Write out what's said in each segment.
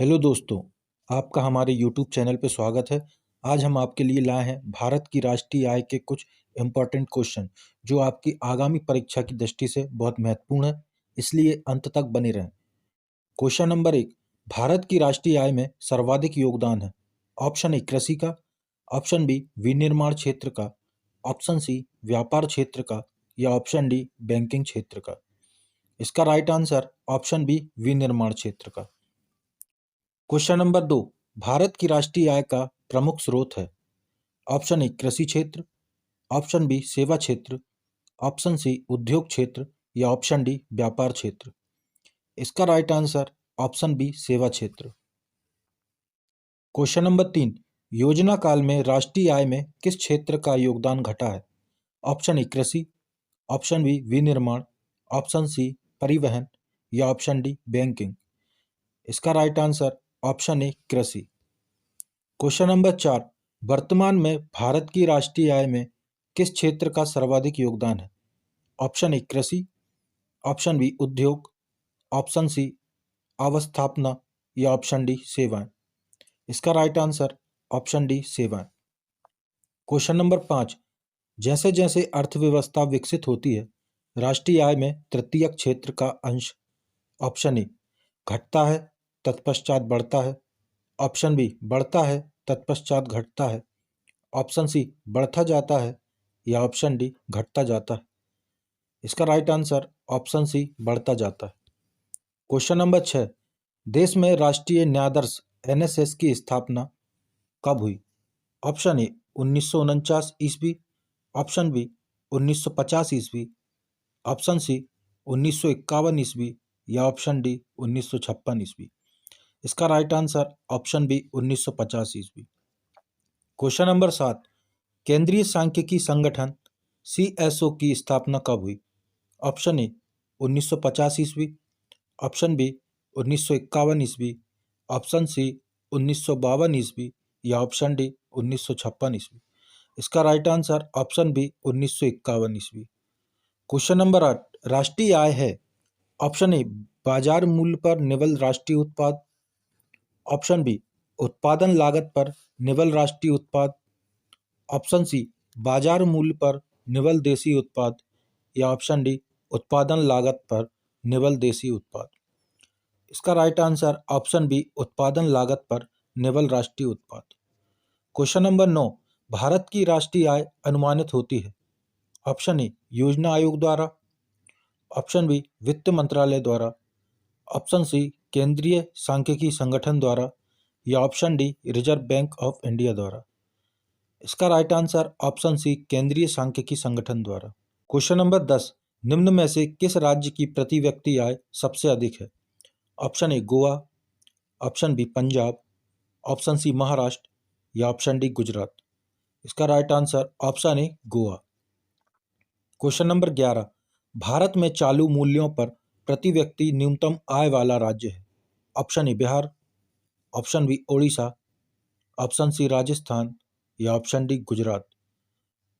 Hello दोस्तों, आपका हमारे यूट्यूब चैनल पे स्वागत है। आज हम आपके लिए लाए हैं भारत की राष्ट्रीय आय के कुछ इम्पोर्टेंट क्वेश्चन जो आपकी आगामी परीक्षा की दृष्टि से बहुत महत्वपूर्ण है, इसलिए अंत तक बने रहें। क्वेश्चन नंबर 1, भारत की राष्ट्रीय आय में सर्वाधिक योगदान है। ऑप्शन ए कृषि का, ऑप्शन बी विनिर्माण क्षेत्र का, ऑप्शन सी व्यापार क्षेत्र का या ऑप्शन डी बैंकिंग क्षेत्र का। इसका राइट आंसर ऑप्शन बी विनिर्माण क्षेत्र का। क्वेश्चन नंबर 2, भारत की राष्ट्रीय आय का प्रमुख स्रोत है। ऑप्शन ए कृषि क्षेत्र, ऑप्शन बी सेवा क्षेत्र, ऑप्शन सी उद्योग क्षेत्र या ऑप्शन डी व्यापार क्षेत्र। इसका राइट आंसर ऑप्शन बी सेवा क्षेत्र। क्वेश्चन नंबर 3, योजना काल में राष्ट्रीय आय में किस क्षेत्र का योगदान घटा है। ऑप्शन ए कृषि, ऑप्शन बी विनिर्माण, ऑप्शन सी परिवहन या ऑप्शन डी बैंकिंग। इसका राइट आंसर ऑप्शन ए कृषि। क्वेश्चन नंबर 4, वर्तमान में भारत की राष्ट्रीय आय में किस क्षेत्र का सर्वाधिक योगदान है। ऑप्शन ए कृषि, ऑप्शन बी उद्योग, ऑप्शन सी अवस्थापना या ऑप्शन डी सेवाएं। इसका राइट आंसर ऑप्शन डी सेवाएं। क्वेश्चन नंबर 5, जैसे जैसे अर्थव्यवस्था विकसित होती है, राष्ट्रीय आय में तृतीयक क्षेत्र का अंश ऑप्शन ए घटता है तत्पश्चात बढ़ता है, ऑप्शन बी बढ़ता है तत्पश्चात घटता है, ऑप्शन सी बढ़ता जाता है या ऑप्शन डी घटता जाता है। इसका राइट आंसर ऑप्शन सी बढ़ता जाता है। क्वेश्चन नंबर 6, देश में राष्ट्रीय न्यायाधीश एनएसएस की स्थापना कब हुई। ऑप्शन ए 1949 ईस्वी, ऑप्शन बी 1950 ईस्वी, ऑप्शन सी 1951 ईस्वी या ऑप्शन डी 1956 ईस्वी। इसका राइट आंसर ऑप्शन बी 1950 ईस्वी। क्वेश्चन नंबर 7, केंद्रीय सांख्यिकी संगठन सीएसओ की स्थापना कब हुई। ऑप्शन ए 1950 ईस्वी, ऑप्शन बी 1951 ईस्वी, ऑप्शन सी 1952 ईस्वी या ऑप्शन डी 1956 ईस्वी। इसका राइट आंसर ऑप्शन बी 1951 ईस्वी। क्वेश्चन नंबर 8, राष्ट्रीय आय है। ऑप्शन ए बाजार मूल्य पर निवल राष्ट्रीय उत्पाद, ऑप्शन बी उत्पादन लागत पर निवल राष्ट्रीय उत्पाद, ऑप्शन सी बाजार मूल्य पर निवल देशी उत्पाद या ऑप्शन डी उत्पादन लागत पर निवल देशी उत्पाद। इसका राइट आंसर ऑप्शन बी उत्पादन लागत पर निवल राष्ट्रीय उत्पाद। क्वेश्चन नंबर 9, भारत की राष्ट्रीय आय अनुमानित होती है। ऑप्शन ए योजना आयोग द्वारा, ऑप्शन बी वित्त मंत्रालय द्वारा, ऑप्शन सी केंद्रीय सांख्यिकी संगठन द्वारा या option D reserve bank of India द्वारा। इसका राइट आंसर ऑप्शन सी केंद्रीय सांख्यिकी संगठन द्वारा। क्वेश्चन नंबर 10, निम्न में से किस राज्य की प्रति व्यक्ति आय सबसे अधिक है। Option A Goa, option B Punjab, option C Maharashtra या ऑप्शन डी गुजरात। इसका right answer option A Goa. Question number 11, Bharat में चालू मूल्यों पर प्रति व्यक्ति न्यूनतम आय वाला राज्य है। Option A Bihar, option B Odisha, option C Rajasthan या ऑप्शन डी गुजरात।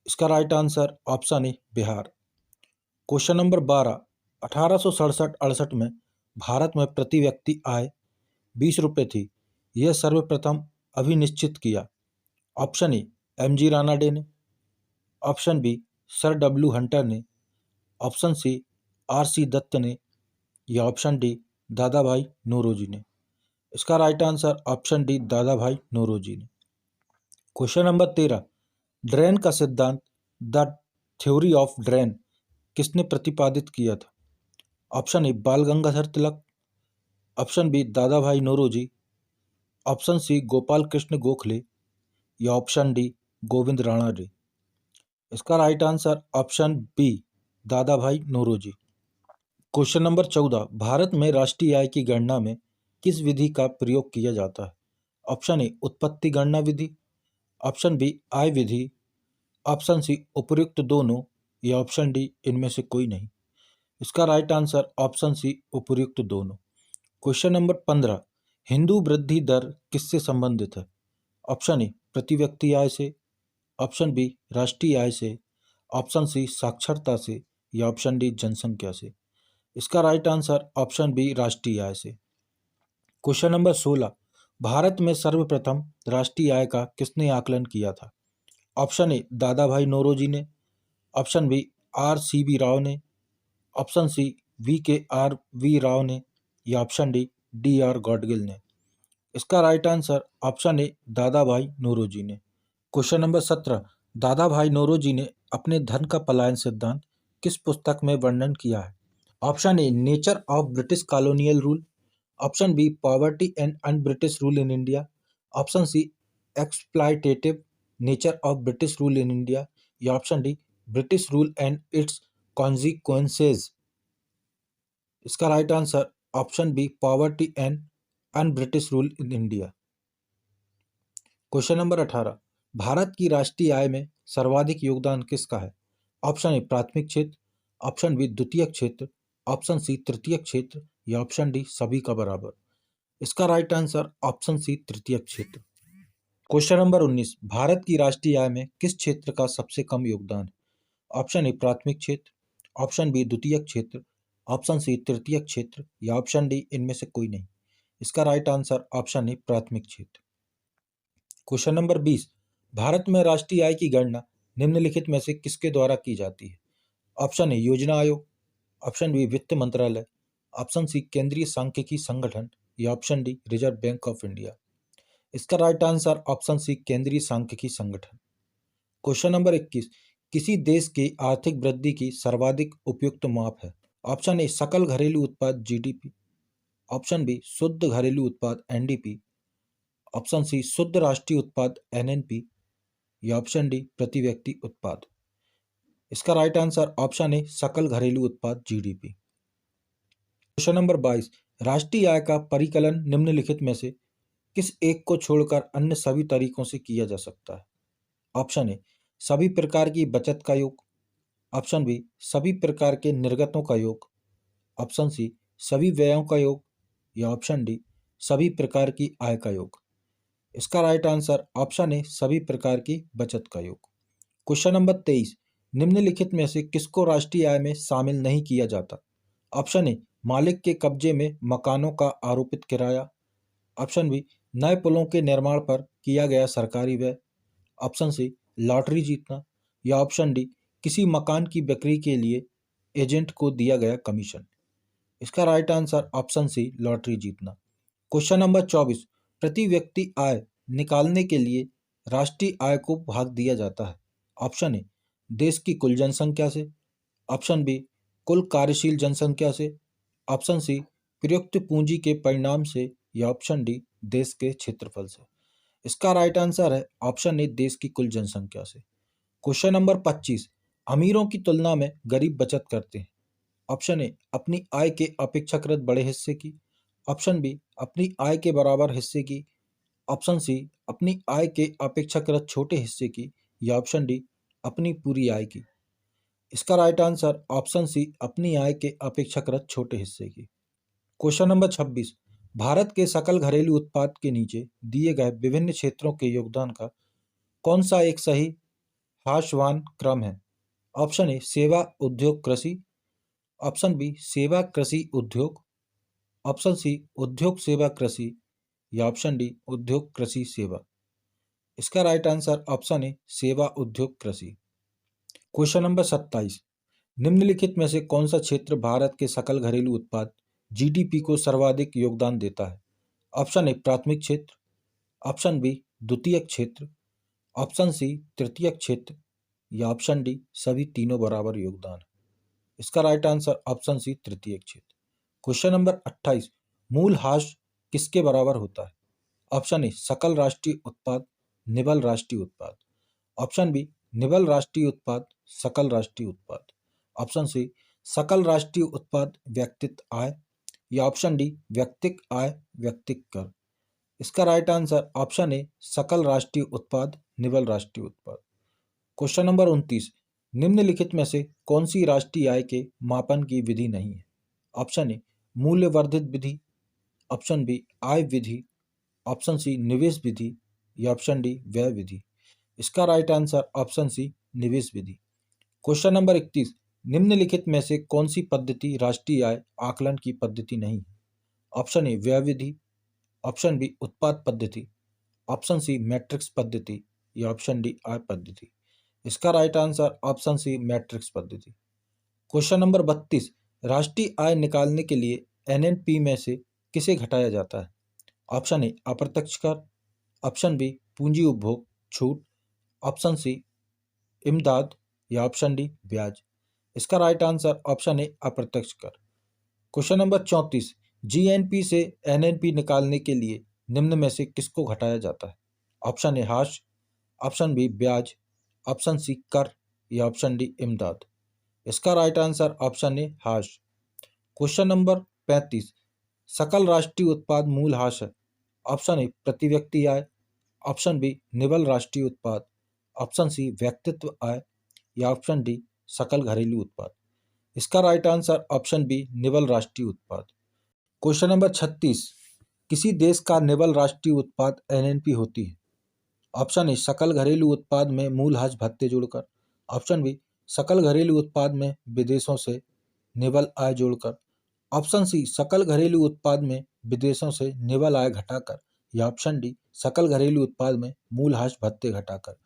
इसका right answer option A Bihar. Question number 12, 1867-68 में भारत में प्रति व्यक्ति आय 20 रुपये थी। यह सर्वप्रथम अभिनिश्चित किया। Option A M G Ranade ने, option B Sir W Hunter ने, option C R C Dutt ने या ऑप्शन डी दादा भाई नौरोजी ने। इसका राइट आंसर ऑप्शन डी दादा भाई नौरोजी ने। क्वेश्चन नंबर 13, ड्रेन का सिद्धांत द थ्योरी ऑफ ड्रेन किसने प्रतिपादित किया था। ऑप्शन ए बाल गंगाधर तिलक, ऑप्शन बी दादा भाई नौरोजी, ऑप्शन सी गोपाल कृष्ण गोखले या option D Govind Rana day. इसका राइट आंसर ऑप्शन बी दादा भाई नौरोजी। क्वेश्चन नंबर 14, भारत में राष्ट्रीय आय की गणना में किस विधि का प्रयोग किया जाता है। ऑप्शन ए उत्पत्ति गणना विधि, ऑप्शन बी आय विधि, ऑप्शन सी उपर्युक्त दोनों या ऑप्शन डी इनमें से कोई नहीं। इसका राइट आंसर ऑप्शन सी उपर्युक्त दोनों। क्वेश्चन नंबर 15, हिंदू वृद्धि दर किससे संबंधित है। ऑप्शन ए प्रति व्यक्ति आय से, ऑप्शन बी राष्ट्रीय आय से, ऑप्शन सी साक्षरता से या ऑप्शन डी जनसंख्या से। इसका राइट आंसर ऑप्शन बी राष्ट्रीय आय से। क्वेश्चन नंबर 16, भारत में सर्वप्रथम राष्ट्रीय आय का किसने आकलन किया था? ऑप्शन ए दादा भाई नौरोजी ने, option B R C B Rao ने, option C V K R V Rao ने, या ऑप्शन डी आर गॉडगिल ने। इसका राइट आंसर ऑप्शन ए दादा भाई नौरोजी ने। क्वेश्चन नंबर 17, दादा भाई नौरोजी ने अपने धन का पलायन सिद्धांत किस पुस्तक में वर्णन किया है? Option A nature of British colonial rule, option B poverty and un British rule in India, option C exploitative nature of British rule in India, या option D British rule and its consequences. इसका right answer option B poverty and un British rule in India. Question number 18, Bharat की राष्ट्रीय आय में सर्वाधिक योगदान किसका है? Option ए प्राथमिक क्षेत्र, ऑप्शन बी द्वितीयक क्षेत्र, ऑप्शन सी तृतीयक क्षेत्र, या ऑप्शन डी सभी का बराबर। इसका राइट आंसर ऑप्शन सी तृतीयक क्षेत्र। क्वेश्चन नंबर 19, भारत की राष्ट्रीय आय में किस क्षेत्र का सबसे कम योगदान है? ऑप्शन ए प्राथमिक क्षेत्र, ऑप्शन बी द्वितीयक क्षेत्र, ऑप्शन सी तृतीयक क्षेत्र, या ऑप्शन डी इनमें से कोई नहीं। इसका राइट आंसर ऑप्शन ए प्राथमिक क्षेत्र। क्वेश्चन नंबर 20, भारत में राष्ट्रीय आय की गणना निम्नलिखित में से किसके द्वारा की जाती है? ऑप्शन ए योजना आयोग, ऑप्शन बी वित्त मंत्रालय, ऑप्शन सी केंद्रीय सांख्यिकी संगठन, या option D reserve bank of India. इसका राइट आंसर ऑप्शन सी केंद्रीय सांख्यिकी संगठन। क्वेश्चन नंबर 21, किसी देश की आर्थिक वृद्धि की सर्वाधिक उपयुक्त माप है? ऑप्शन ए सकल घरेलू उत्पाद जीडीपी, ऑप्शन बी शुद्ध घरेलू उत्पाद एनडीपी, ऑप्शन सी शुद्ध राष्ट्रीय उत्पाद एनएनपी, या ऑप्शन डी प्रति व्यक्ति उत्पाद। इसका राइट आंसर ऑप्शन ए सकल घरेलू उत्पाद जीडीपी। क्वेश्चन नंबर 22, राष्ट्रीय आय का परिकलन निम्नलिखित में से किस एक को छोड़कर अन्य सभी तरीकों से किया जा सकता है? ऑप्शन ए सभी प्रकार की बचत का योग, ऑप्शन बी सभी प्रकार के निर्गतों का योग, ऑप्शन सी सभी व्ययों का योग, या ऑप्शन डी सभी प्रकार की आय का योग। इसका राइट आंसर ऑप्शन ए सभी प्रकार की बचत का योग। क्वेश्चन नंबर 23, निम्नलिखित में से किसको राष्ट्रीय आय में शामिल नहीं किया जाता? ऑप्शन ए मालिक के कब्जे में मकानों का आरोपित किराया, ऑप्शन बी नए पुलों के निर्माण पर किया गया सरकारी व्यय, ऑप्शन सी लॉटरी जीतना, या ऑप्शन डी किसी मकान की बिक्री के लिए एजेंट को दिया गया कमीशन। इसका right answer option C lottery जीतना। क्वेश्चन नंबर 24, प्रति व्यक्ति आय निकालने के लिए राष्ट्रीय आय को भाग दिया जाता है। ऑप्शन ए देश की कुल जनसंख्या से, ऑप्शन बी कुल कार्यशील जनसंख्या से, ऑप्शन सी प्रयुक्त पूंजी के परिणाम से, या ऑप्शन डी देश के क्षेत्रफल से। इसका राइट आंसर है ऑप्शन ए देश की कुल जनसंख्या से। क्वेश्चन नंबर 25, अमीरों की तुलना में गरीब बचत करते हैं। ऑप्शन ए अपनी आय के अपेक्षाकृत बड़े हिस्से की, ऑप्शन बी अपनी आय के बराबर हिस्से की, ऑप्शन सी अपनी आय के अपेक्षाकृत छोटे हिस्से की, या ऑप्शन डी अपनी पूरी आय की। इसका राइट आंसर ऑप्शन सी अपनी आय के अपेक्षाकृत छोटे हिस्से की। क्वेश्चन नंबर 26, भारत के सकल घरेलू उत्पाद के नीचे दिए गए विभिन्न क्षेत्रों के योगदान का कौन सा एक सही हाशवान क्रम है? ऑप्शन ए सेवा उद्योग कृषि, ऑप्शन बी सेवा कृषि उद्योग, ऑप्शन सी उद्योग सेवा कृषि, या ऑप्शन डी उद्योग कृषि सेवा। इसका राइट आंसर ऑप्शन ए सेवा उद्योग कृषि। क्वेश्चन नंबर 27, निम्नलिखित में से कौन सा क्षेत्र भारत के सकल घरेलू उत्पाद जीडीपी को सर्वाधिक योगदान देता है? ऑप्शन ए प्राथमिक क्षेत्र, ऑप्शन बी द्वितीयक क्षेत्र, ऑप्शन सी तृतीयक क्षेत्र, या ऑप्शन डी सभी तीनों बराबर योगदान। इसका राइट आंसर ऑप्शन सी तृतीयक क्षेत्र। क्वेश्चन नंबर 28, मूल हाश किसके बराबर होता है? ऑप्शन ए सकल राष्ट्रीय उत्पाद निबल राष्ट्रीय उत्पाद, ऑप्शन बी निबल राष्ट्रीय उत्पाद सकल राष्ट्रीय उत्पाद, ऑप्शन सी सकल राष्ट्रीय उत्पाद व्यक्तिगत आय, या ऑप्शन डी व्यक्तिगत आय व्यक्तिगत कर। इसका राइट आंसर ऑप्शन ए सकल राष्ट्रीय उत्पाद निबल राष्ट्रीय उत्पाद। क्वेश्चन नंबर 29, निम्नलिखित में से कौन सी राष्ट्रीय आय के मापन की विधि नहीं है? ऑप्शन ए मूल्य वर्धित विधि, ऑप्शन बी आय विधि, ऑप्शन सी निवेश विधि, या ऑप्शन डी व्यय विधि। इसका राइट आंसर ऑप्शन सी निवेश विधि। क्वेश्चन नंबर 31, निम्नलिखित में से कौन सी पद्धति राष्ट्रीय आय आकलन की पद्धति नहीं है? ऑप्शन ए व्यय विधि, ऑप्शन बी उत्पाद पद्धति, ऑप्शन सी मैट्रिक्स पद्धति या ऑप्शन डी आय पद्धति। इसका right answer option C matrix पद्धति। क्वेश्चन नंबर 32, राष्ट्रीय आय निकालने के लिए एनएनपी में से किसे घटाया जाता है? ऑप्शन ए अप्रत्यक्ष कर, ऑप्शन बी पूंजी उपभोग छूट, ऑप्शन सी इमदाद या ऑप्शन डी ब्याज। इसका राइट आंसर ऑप्शन ए अप्रत्यक्ष कर। क्वेश्चन नंबर 34, जीएनपी से एनएनपी निकालने के लिए निम्न में से किसको घटाया जाता है? ऑप्शन ए हाश, ऑप्शन बी ब्याज, ऑप्शन सी कर या ऑप्शन डी इमदाद। इसका राइट आंसर ऑप्शन ए हाश। क्वेश्चन नंबर 35, सकल राष्ट्रीय उत्पाद मूल हाश है। ऑप्शन ए प्रति व्यक्ति आय, ऑप्शन बी निवल राष्ट्रीय उत्पाद, ऑप्शन सी व्यक्तित्व आय या ऑप्शन डी सकल घरेलू उत्पाद। इसका राइट आंसर ऑप्शन बी निवल राष्ट्रीय उत्पाद। क्वेश्चन नंबर 36, किसी देश का निवल राष्ट्रीय उत्पाद एनएनपी होती है? ऑप्शन ए सकल घरेलू उत्पाद में मूल हाश भत्ते जोड़कर, ऑप्शन बी सकल घरेलू उत्पाद में विदेशों से निवल आय जोड़कर, ऑप्शन सी सकल घरेलू उत्पाद में विदेशों से निवल आय घटाकर या ऑप्शन डी सकल घरेलू उत्पाद में मूल हाश भत्ते घटाकर।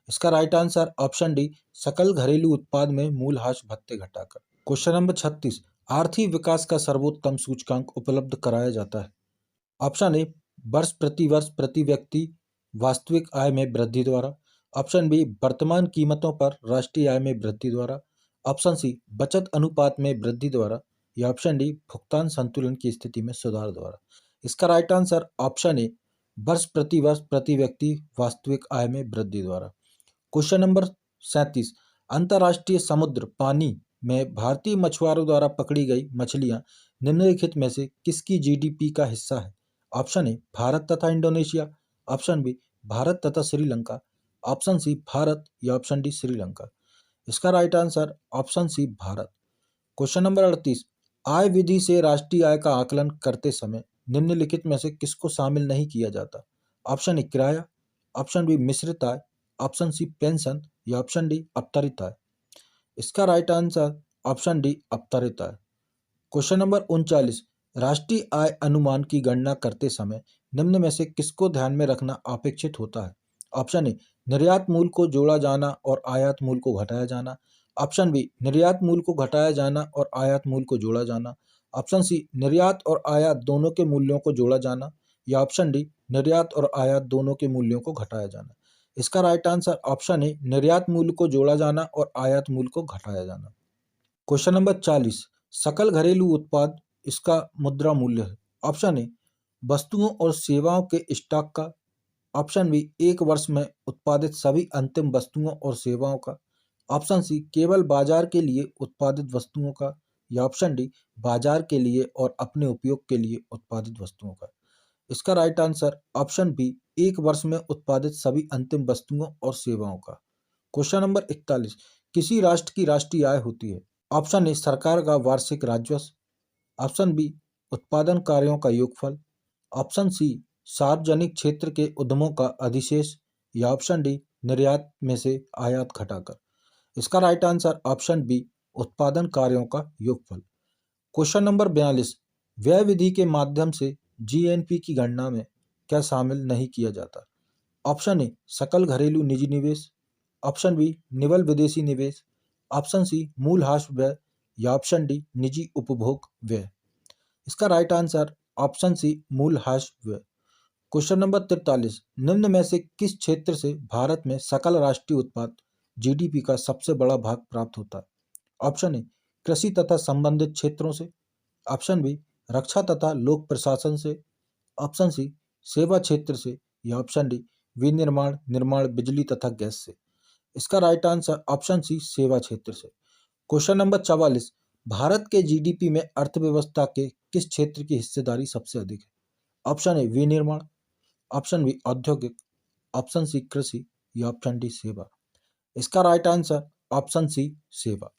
इसका राइट आंसर ऑप्शन डी सकल घरेलू उत्पाद में मूल हाश भत्ते घटाकर। क्वेश्चन नंबर 36, आर्थिक विकास का सर्वोत्तम सूचकांक उपलब्ध कराया जाता है? ऑप्शन ए वर्ष प्रति व्यक्ति वास्तविक आय में वृद्धि द्वारा, ऑप्शन बी वर्तमान कीमतों पर राष्ट्रीय आय में वृद्धि द्वारा, ऑप्शन सी बचत अनुपात में वृद्धि द्वारा या ऑप्शन डी भुगतान संतुलन की स्थिति में सुधार द्वारा। इसका राइट आंसर ऑप्शन ए वर्ष प्रति व्यक्ति वास्तविक आय में वृद्धि द्वारा। क्वेश्चन नंबर 37, अंतर्राष्ट्रीय समुद्र पानी में भारतीय मछुआरों द्वारा पकड़ी गई मछलियां निम्नलिखित में से किसकी जीडीपी का हिस्सा है? ऑप्शन ए भारत तथा इंडोनेशिया, ऑप्शन बी भारत तथा श्रीलंका, ऑप्शन सी भारत या ऑप्शन डी श्रीलंका। इसका right answer option C Bharat. Question number 38, आय विधि से राष्ट्रीय आय का आकलन करते समय निम्नलिखित में से किसको शामिल नहीं किया जाता? ऑप्शन ए किराया, ऑप्शन बी मिश्रित आय, ऑप्शन सी पेंशन या ऑप्शन डी अपतरित आय। इसका राइट आंसर ऑप्शन डी अपतरित आय। क्वेश्चन नंबर 39, राष्ट्रीय आय अनुमान की गणना करते समय निम्न में से किसको ध्यान में रखना अपेक्षित होता है? ऑप्शन ए निर्यात मूल्य को जोड़ा जाना और आयात मूल्य को घटाया जाना, ऑप्शन बी निर्यात मूल्य को घटाया जाना और आयात मूल्य को जोड़ा जाना, ऑप्शन सी निर्यात और आयात दोनों के मूल्यों को जोड़ा जाना या ऑप्शन डी निर्यात और आयात दोनों के मूल्यों को घटाया जाना। इसका राइट आंसर ऑप्शन ए निर्यात मूल्य को जोड़ा जाना और आयात मूल्य को घटाया जाना। क्वेश्चन नंबर 40, सकल घरेलू उत्पाद इसका मुद्रा मूल्य है। ऑप्शन ए वस्तुओं और सेवाओं के स्टॉक का, ऑप्शन बी एक वर्ष में उत्पादित सभी अंतिम वस्तुओं और सेवाओं का, ऑप्शन सी केवल बाजार के लिए उत्पादित वस्तुओं का या ऑप्शन डी बाजार के लिए और अपने उपयोग के लिए उत्पादित वस्तुओं का। इसका राइट आंसर ऑप्शन बी एक वर्ष में उत्पादित सभी अंतिम वस्तुओं और सेवाओं का। क्वेश्चन नंबर 41, किसी राष्ट्र की राष्ट्रीय आय होती है? ऑप्शन ए सरकार का वार्षिक राजस्व, ऑप्शन बी उत्पादन कार्यों का योगफल, ऑप्शन सी सार्वजनिक क्षेत्र के उद्यमों का अधिशेष या ऑप्शन डी निर्यात में से आयात घटाकर। इसका राइट आंसर ऑप्शन बी उत्पादन कार्यों का योगफल। क्वेश्चन नंबर 42, व्यय विधि के माध्यम से जीएनपी की गणना में क्या शामिल नहीं किया जाता? ऑप्शन ए सकल घरेलू निजी निवेश, ऑप्शन बी निवल विदेशी निवेश, ऑप्शन सी मूल हाश व्यय या ऑप्शन डी निजी उपभोग व्यय। इसका राइट आंसर ऑप्शन सी मूल हाश व्यय। क्वेश्चन नंबर 43, निम्न में से किस क्षेत्र से भारत में सकल राष्ट्रीय उत्पाद जीडीपी का सबसे बड़ा भाग प्राप्त होता है? ऑप्शन ए कृषि तथा संबंधित क्षेत्रों से, ऑप्शन बी रक्षा तथा लोक प्रशासन से, ऑप्शन सी सेवा क्षेत्र से या ऑप्शन डी विनिर्माण निर्माण बिजली तथा गैस से। इसका राइट आंसर ऑप्शन सी सेवा क्षेत्र से। क्वेश्चन नंबर 44, भारत के जीडीपी में अर्थव्यवस्था के किस क्षेत्र की हिस्सेदारी सबसे अधिक है? ऑप्शन ए विनिर्माण, ऑप्शन बी औद्योगिक, ऑप्शन सी कृषि या ऑप्शन डी सेवा। इसका राइट आंसर ऑप्शन सी सेवा।